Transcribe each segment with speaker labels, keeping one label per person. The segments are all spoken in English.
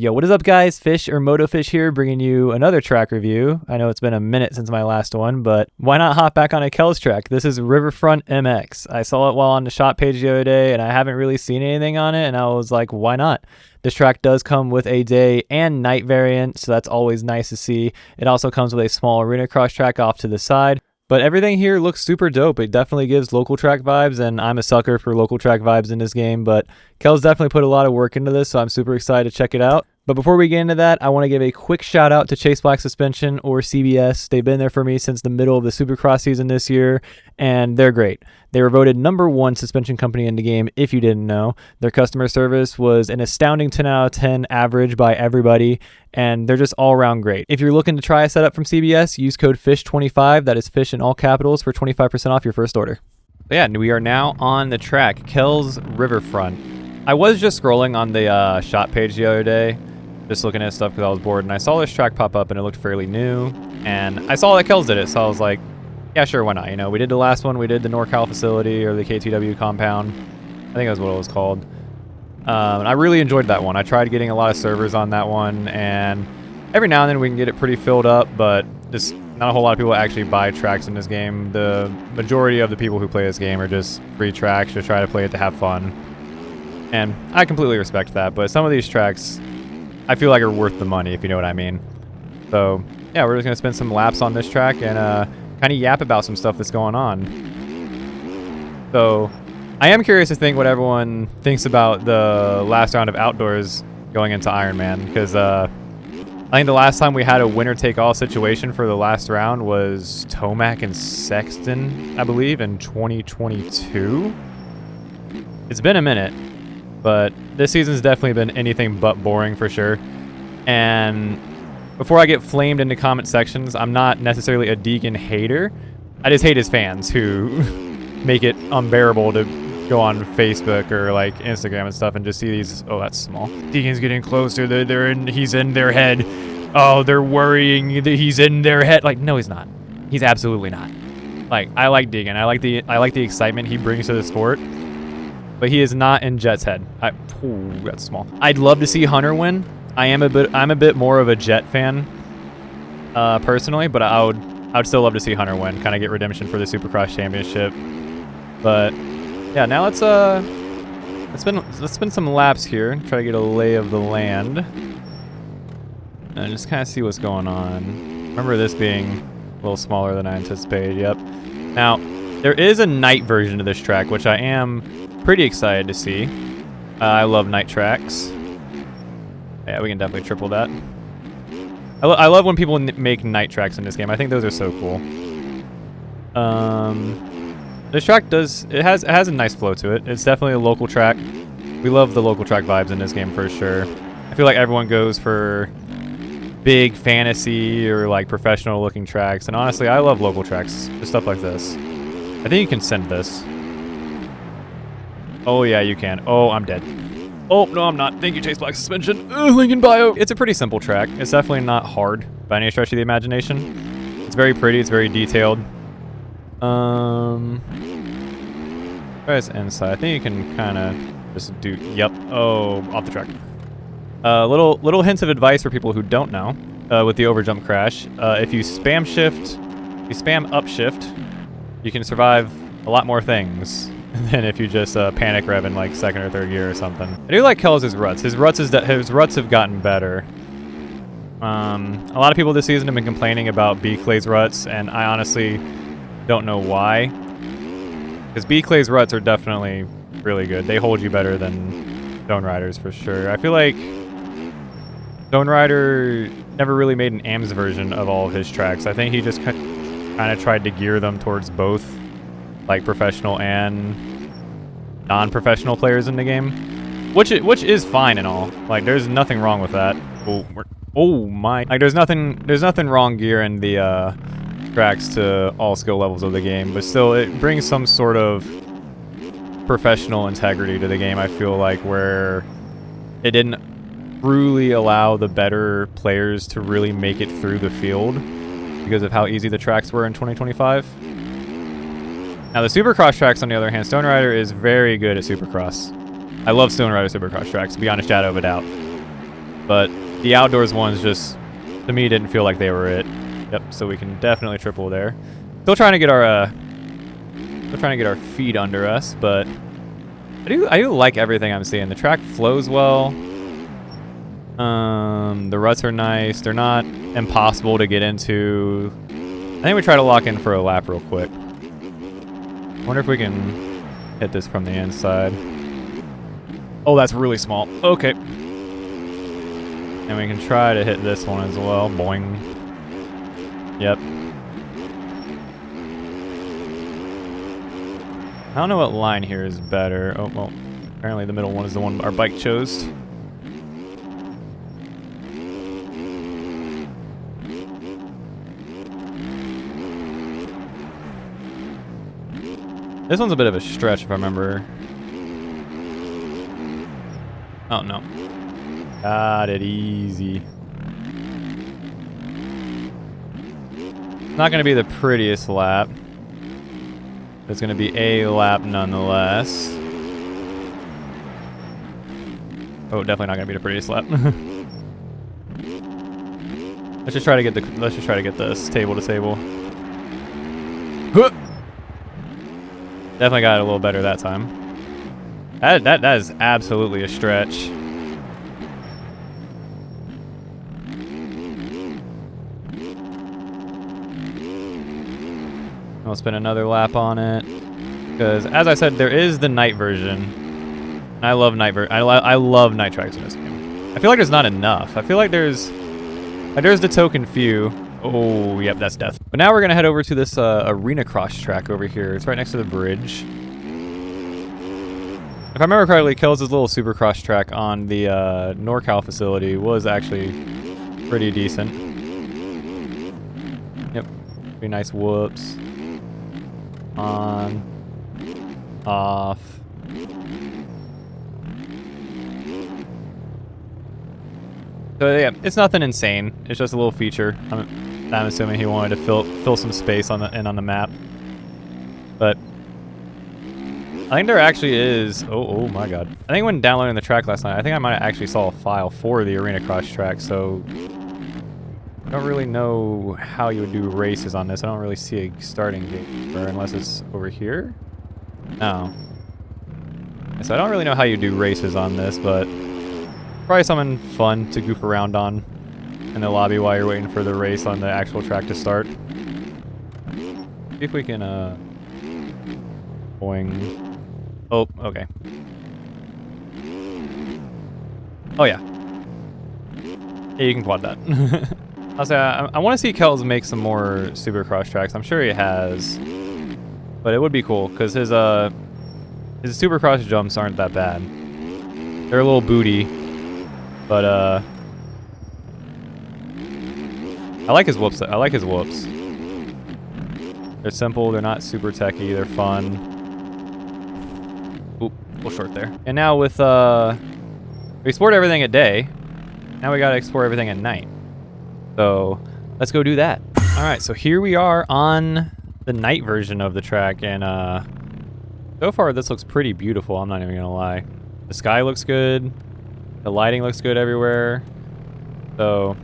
Speaker 1: Yo, what is up, guys? Fish or MotoFish here, bringing you another track review. I know it's been a minute since my last one, but why not hop back on a Kells track? This is Riverfront MX. I saw it while on the shop page the other day, and I haven't really seen anything on it, and I was like, why not? This track does come with a day and night variant, so that's always nice to see. It also comes with a small Arenacross track off to the side. But everything here looks super dope. It definitely gives local track vibes, and I'm a sucker for local track vibes in this game, but Kells definitely put a lot of work into this, so I'm super excited to check it out. But before we get into that, I want to give a quick shout out to Chase Black Suspension, or CBS. They've been there for me since the middle of the Supercross season this year, and they're great. They were voted #1 suspension company in the game, if you didn't know. Their customer service was an astounding 10 out of 10 average by everybody, and they're just all around great. If you're looking to try a setup from CBS, use code FISH25, that is FISH in all capitals, for 25% off your first order. But yeah, we are now on the track, Kells Riverfront. I was just scrolling on the shop page the other day, just looking at stuff because I was bored, and I saw this track pop up and it looked fairly new, and I saw that Kells did it, so I was like, yeah, sure, why not? You know, we did the last one, we did the NorCal facility, or the KTW compound. I think that's what it was called. And I really enjoyed that one. I tried getting a lot of servers on that one, and every now and then we can get it pretty filled up, but just not a whole lot of people actually buy tracks in this game. The majority of the people who play this game are just free tracks, just try to play it to have fun. And I completely respect that, but some of these tracks I feel like are worth the money, if you know what I mean. So yeah, we're just gonna spend some laps on this track and kind of yap about some stuff that's going on. So I am curious to think what everyone thinks about the last round of outdoors going into Ironman, because I think the last time we had a winner-take-all situation for the last round was Tomac and Sexton, I believe, in 2022. It's been a minute, but this season's definitely been anything but boring for sure. And before I get flamed into comment sections, I'm not necessarily a Deegan hater. I just hate his fans who make it unbearable to go on Facebook or like Instagram and stuff and just see these. Oh, that's small. Deegan's getting closer. He's in their head. Oh, they're worrying that he's in their head. Like, no, he's not. He's absolutely not. Like, I like Deegan. I like the excitement he brings to the sport. But he is not in Jet's head. Ooh, that's small. I'd love to see Hunter win. I'm a bit more of a Jet fan, personally, but I would still love to see Hunter win, kind of get redemption for the Supercross championship. But yeah, now let's spend some laps here, try to get a lay of the land, and just kind of see what's going on. Remember this being a little smaller than I anticipated. Yep. Now there is a night version of this track, which I am pretty excited to see. I love night tracks. Yeah, we can definitely triple that. I love when people make night tracks in this game. I think those are so cool. This track has a nice flow to it. It's definitely a local track. We love the local track vibes in this game for sure. I feel like everyone goes for big fantasy or like professional looking tracks, and honestly, I love local tracks, just stuff like this. I think you can send this. Oh yeah, you can. Oh, I'm dead. Oh, no, I'm not. Thank you, Chase Black Suspension. Link in bio. It's a pretty simple track. It's definitely not hard by any stretch of the imagination. It's very pretty. It's very detailed. Where's inside? I think you can kind of just do... Yep. Oh, off the track. Little hints of advice for people who don't know with the overjump crash. If you spam up shift, you can survive a lot more things than if you just panic rev in like second or third gear or something. I do like Kells' ruts. His ruts have gotten better. A lot of people this season have been complaining about B-Clay's ruts, and I honestly don't know why. Because B-Clay's ruts are definitely really good. They hold you better than Stone Riders for sure. I feel like Stone Rider never really made an AMS version of all of his tracks. I think he just kind of tried to gear them towards both like professional and non-professional players in the game, which is fine and all. Like, there's nothing wrong with that. Oh my! Like, there's nothing wrong gearing the tracks to all skill levels of the game, but still, it brings some sort of professional integrity to the game. I feel like where it didn't truly allow the better players to really make it through the field because of how easy the tracks were in 2025. Now, the Supercross tracks, on the other hand, Stone Rider is very good at Supercross. I love Stone Rider Supercross tracks, beyond a shadow of a doubt. But the outdoors ones just, to me, didn't feel like they were it. Yep, so we can definitely triple there. Still trying to get our feet under us, but I do like everything I'm seeing. The track flows well. The ruts are nice. They're not impossible to get into. I think we try to lock in for a lap real quick. Wonder if we can hit this from the inside. Oh, that's really small. Okay. And we can try to hit this one as well. Boing. Yep. I don't know what line here is better. Oh, well, apparently the middle one is the one our bike chose. This one's a bit of a stretch if I remember. Oh, no. Got it easy. Not going to be the prettiest lap. It's going to be a lap nonetheless. Oh, definitely not going to be the prettiest lap. Let's just try to get this table to table. Definitely got it a little better that time. That is absolutely a stretch. I'll spin another lap on it, because as I said, there is the night version. I love I love night tracks in this game. I feel like there's not enough. I feel like there's the token few. Oh, yep, that's death. But now we're gonna head over to this Arenacross track over here. It's right next to the bridge. If I remember correctly, Kells' little supercross track on the NorCal facility was actually pretty decent. Yep, pretty nice whoops. On, off. So yeah, it's nothing insane. It's just a little feature. I'm assuming he wanted to fill some space on the map. But I think there actually is. Oh my god! I think when downloading the track last night, I think I might have actually saw a file for the Arenacross track. So I don't really know how you would do races on this. I don't really see a starting gate, or unless it's over here. No. So I don't really know how you do races on this, but probably something fun to goof around on in the lobby while you're waiting for the race on the actual track to start. See if we can boing. Oh, okay. Oh yeah. Yeah, you can quad that. I'll say I want to see Kells make some more supercross tracks. I'm sure he has, but it would be cool because his supercross jumps aren't that bad. They're a little booty, but I like his whoops. I like his whoops. They're simple. They're not super techy. They're fun. Oop, a little short there. And now with we explored everything at day. Now we gotta explore everything at night. So let's go do that. All right, so here we are on the night version of the track, and so far this looks pretty beautiful. I'm not even gonna lie. The sky looks good. The lighting looks good everywhere. So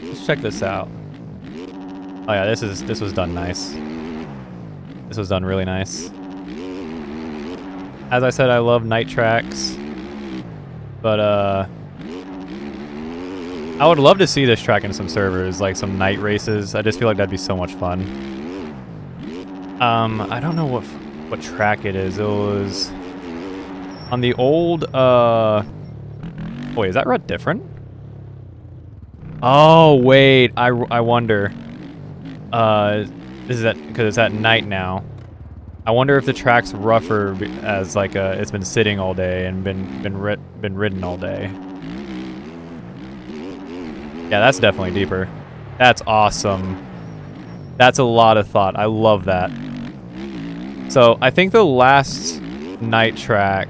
Speaker 1: let's check this out. Oh yeah, this was done nice. This was done really nice. As I said, I love night tracks, but I would love to see this track in some servers, like some night races. I just feel like that'd be so much fun. I don't know what track it is. It was on the old. Wait, is that rut different? Oh wait, I wonder. This is because it's at night now. I wonder if the track's rougher as like it's been sitting all day and been ridden all day. Yeah, that's definitely deeper. That's awesome. That's a lot of thought. I love that. So I think the last night track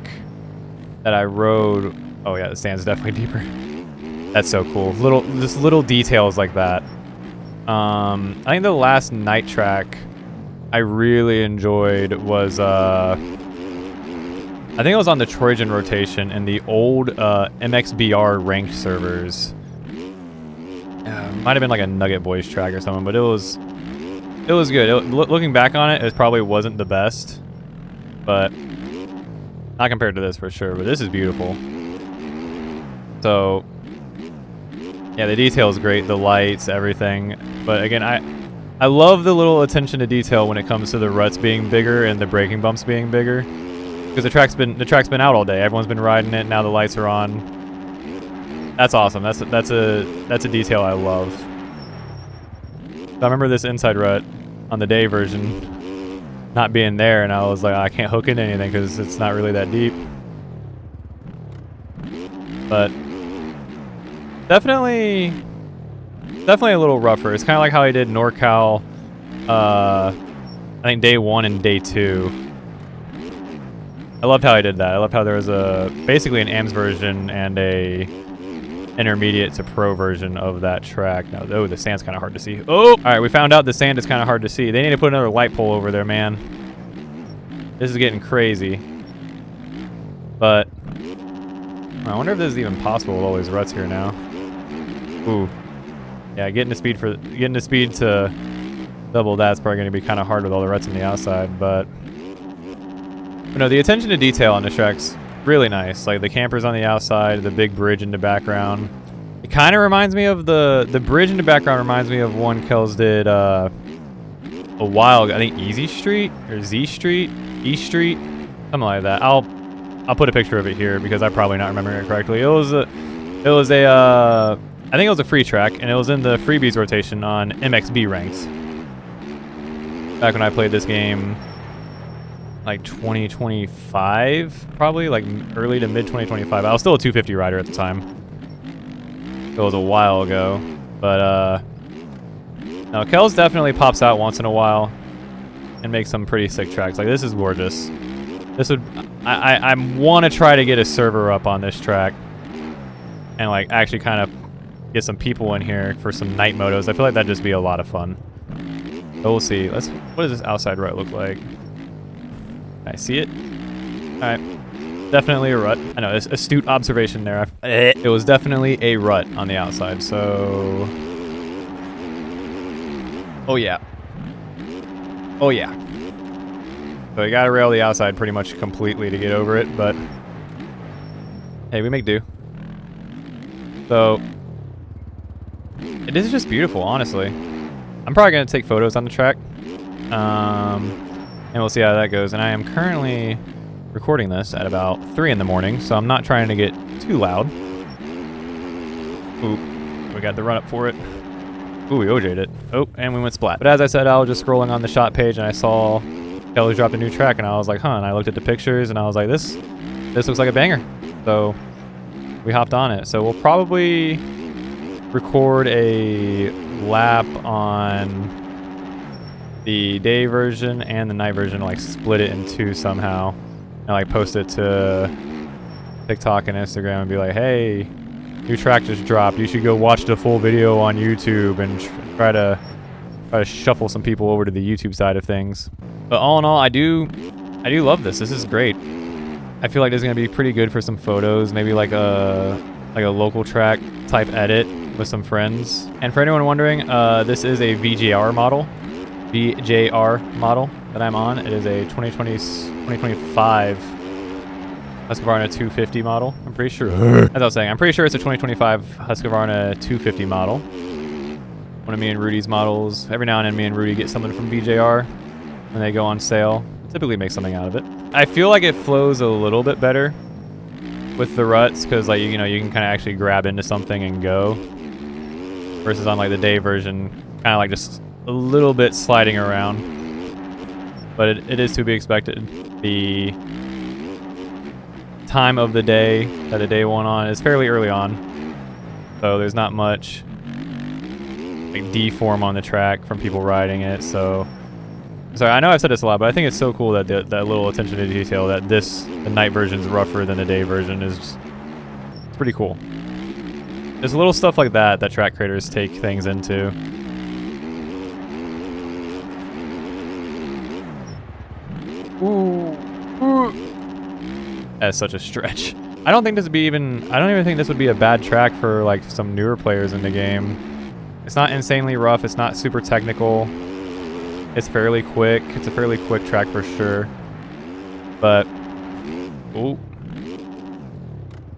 Speaker 1: that I rode. Oh yeah, the stand's definitely deeper. That's so cool. Just little details like that. I think the last night track I really enjoyed was I think it was on the Trojan rotation in the old MXBR ranked servers. Might have been like a Nugget Boys track or something, but it was good. Looking back on it, it probably wasn't the best, but not compared to this for sure. But this is beautiful. So yeah, the detail is great, the lights, everything. But again, I love the little attention to detail when it comes to the ruts being bigger and the braking bumps being bigger. Because the track's been out all day. Everyone's been riding it. Now the lights are on. That's awesome. That's a detail I love. So I remember this inside rut on the day version not being there, and I was like, I can't hook into anything because it's not really that deep. But definitely a little rougher. It's kind of like how he did NorCal. I think day 1 and day 2. I loved how I did that. I loved how there was basically an AMS version and a intermediate to pro version of that track. Now, oh, the sand's kind of hard to see. Oh, all right, we found out the sand is kind of hard to see. They need to put another light pole over there, man. This is getting crazy. But I wonder if this is even possible with all these ruts here now. Ooh, yeah, getting the speed to double that's probably going to be kind of hard with all the ruts on the outside, but. No, the attention to detail on the track's really nice. Like the campers on the outside, the big bridge in the background. It kind of reminds me of the bridge in the background reminds me of one Kells did a while ago. I think Easy Street or Z Street, E Street, something like that. I'll put a picture of it here because I'm probably not remembering it correctly. It was a I think it was a free track, and it was in the freebies rotation on MXB ranks. Back when I played this game. Like 2025, probably like early to mid 2025. I was still a 250 rider at the time. It was a while ago, but no, Kells definitely pops out once in a while and makes some pretty sick tracks. Like this is gorgeous. This would I want to try to get a server up on this track and like actually kind of get some people in here for some night motos. I feel like that'd just be a lot of fun. But we'll see. What does this outside rut look like? I see it. All right, definitely a rut. I know, it's astute observation there. It was definitely a rut on the outside. So, oh yeah, oh yeah. So you gotta rail the outside pretty much completely to get over it, but hey, we make do. So this is just beautiful, honestly. I'm probably gonna take photos on the track. And we'll see how that goes. And I am currently recording this at about 3 in the morning, so I'm not trying to get too loud. Ooh, we got the run up for it. Ooh, we OJ'd it. Oh, and we went splat. But as I said, I was just scrolling on the shot page and I saw Kelly dropped a new track, and I was like, huh, and I looked at the pictures and I was like, this looks like a banger. So we hopped on it. So we'll probably record a lap on the day version and the night version, like split it in 2 somehow, and like post it to TikTok and Instagram and be like, hey, new track just dropped. You should go watch the full video on YouTube and try to shuffle some people over to the YouTube side of things. But all in all, I do love this. This is great. I feel like this is gonna be pretty good for some photos, maybe like a local track type edit with some friends. And for anyone wondering, this is a VJR model that I'm on. It is a 2025 Husqvarna 250 model. I'm pretty sure. As I was saying, I'm pretty sure it's a 2025 Husqvarna 250 model. One of me and Rudy's models. Every now and then me and Rudy get something from VJR when they go on sale. Typically make something out of it. I feel like it flows a little bit better with the ruts because, like, you know, you can kind of actually grab into something and go, versus on like the day version, kind of like just a little bit sliding around. But it is to be expected. The time of the day that the day one on is fairly early on, so there's not much like deform on the track from people riding it. So sorry, I know I've said this a lot, but I think it's so cool that that little attention to detail, that the night version's rougher than the day version, it's pretty cool. There's little stuff like that track creators take things into. Ooh. That's such a stretch. I don't even think this would be a bad track for like some newer players in the game. It's not insanely rough. It's not super technical. It's fairly quick. It's a fairly quick track for sure. But, ooh.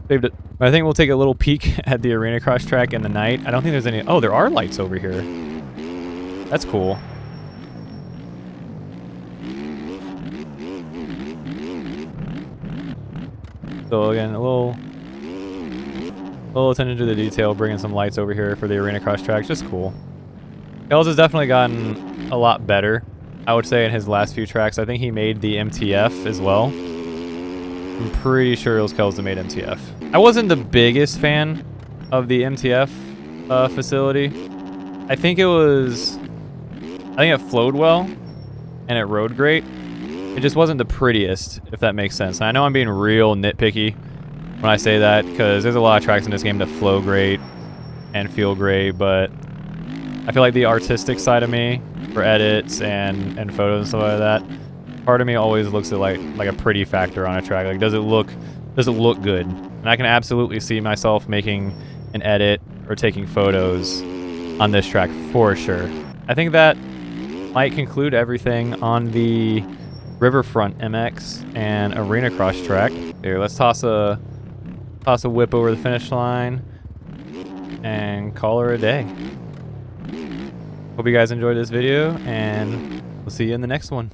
Speaker 1: Saved it. I think we'll take a little peek at the Arenacross track in the night. I don't think there's any... Oh, there are lights over here. That's cool. So again, a little attention to the detail, bringing some lights over here for the Arenacross track. Just cool. Kells has definitely gotten a lot better, I would say, in his last few tracks. I think he made the MTF as well. I'm pretty sure it was Kells that made MTF. I wasn't the biggest fan of the MTF facility. I think it flowed well and it rode great. It just wasn't the prettiest, if that makes sense. And I know I'm being real nitpicky when I say that, because there's a lot of tracks in this game that flow great and feel great, but I feel like the artistic side of me for edits and photos and stuff like that, part of me always looks at like a pretty factor on a track. Like, does it look good? And I can absolutely see myself making an edit or taking photos on this track for sure. I think that might conclude everything on the Riverfront MX and Arenacross track. Here, let's toss a whip over the finish line and call her a day. Hope you guys enjoyed this video, and we'll see you in the next one.